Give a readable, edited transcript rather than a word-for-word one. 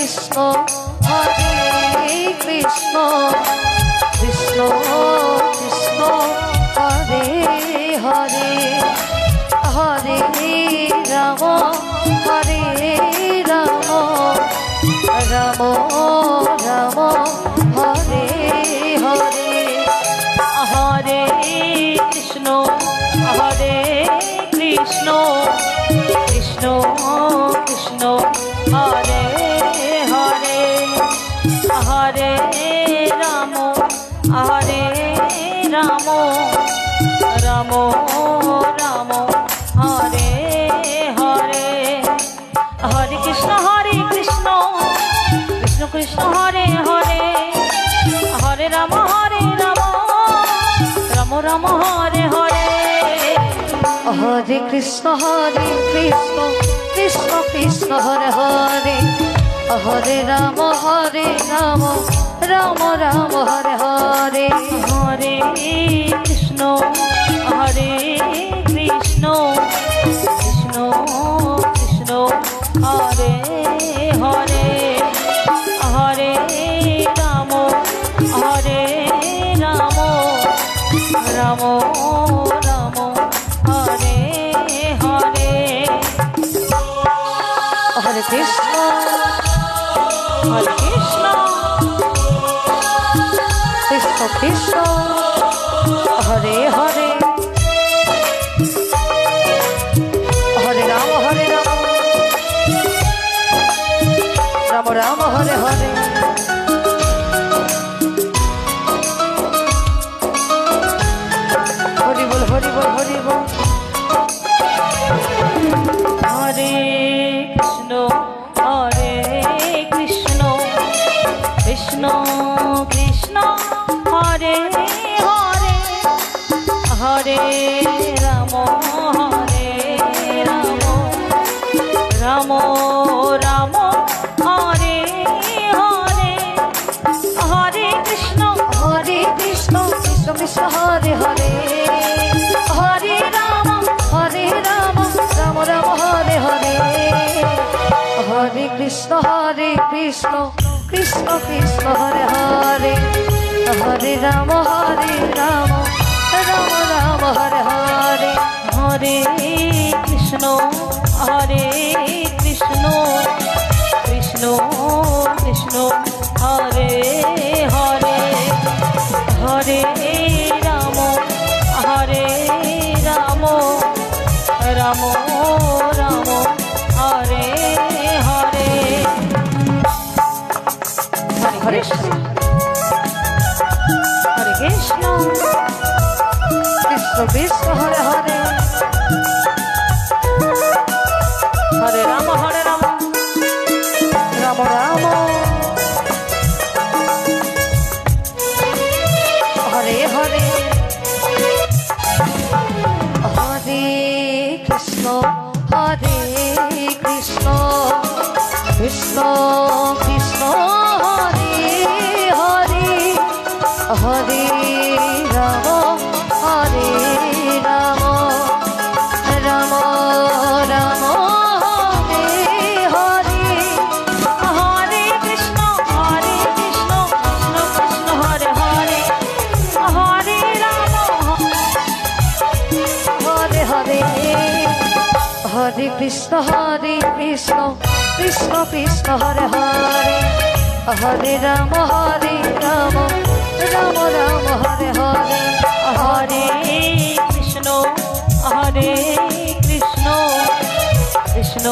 Krishna হরে Krishna Krishna Krishna Hare Hare Hare Ram হরে Ram Ram Ram Hare Hare Hare Krishna হরে Krishna Krishna Krishna Hare Hare Hare Ram হরে Ram Ram Ram Hare Hare Hare Krishna Krishna Krishna Hare Hare Hare Ram Ram Ram Hare Hare Hare Krishna Krishna Krishna Hare Hare Hare Ram Ram Ram Hare Hare Hare Krishna Krishna Krishna Krishna Hare Hare Hare Ram Ram Ram Ram Hare Hare Hare Krishna Krishna Krishna Krishna Hare Hare Hare Ram Ram Ram Hare Hare Hari বল Hari বল Hari বল হরে Krishna Krishna Krishna Hare Hare Hare Ram Ram Ram Hare Hare Hare Krishna Krishna Krishna Hare Hare Hare Ram Ram Ram Hare Hare Hare Krishna Krishna Krishna Hare Hare Hare Ram Ram Ram Hare Hare Hare Krishna Krishna Krishna Krishna Hare Hare Hare Ram Ram Ram Ram Hare Hare Hare Krishna হরে Krishna Krishna Hare Hare Hare Ram Ram Ram Hare Hare Hare Krishna Krishna Krishna Krishna Hare Hare Hare Ram Ram Ram Ram Hare Hare Hare Krishna Krishna Krishna Hare Hare Hare Ram Hare Hare Hare Krishna Krishna Krishna Hare Hare Hare Ram Ram Ram Hare Hare Hare Krishna Krishna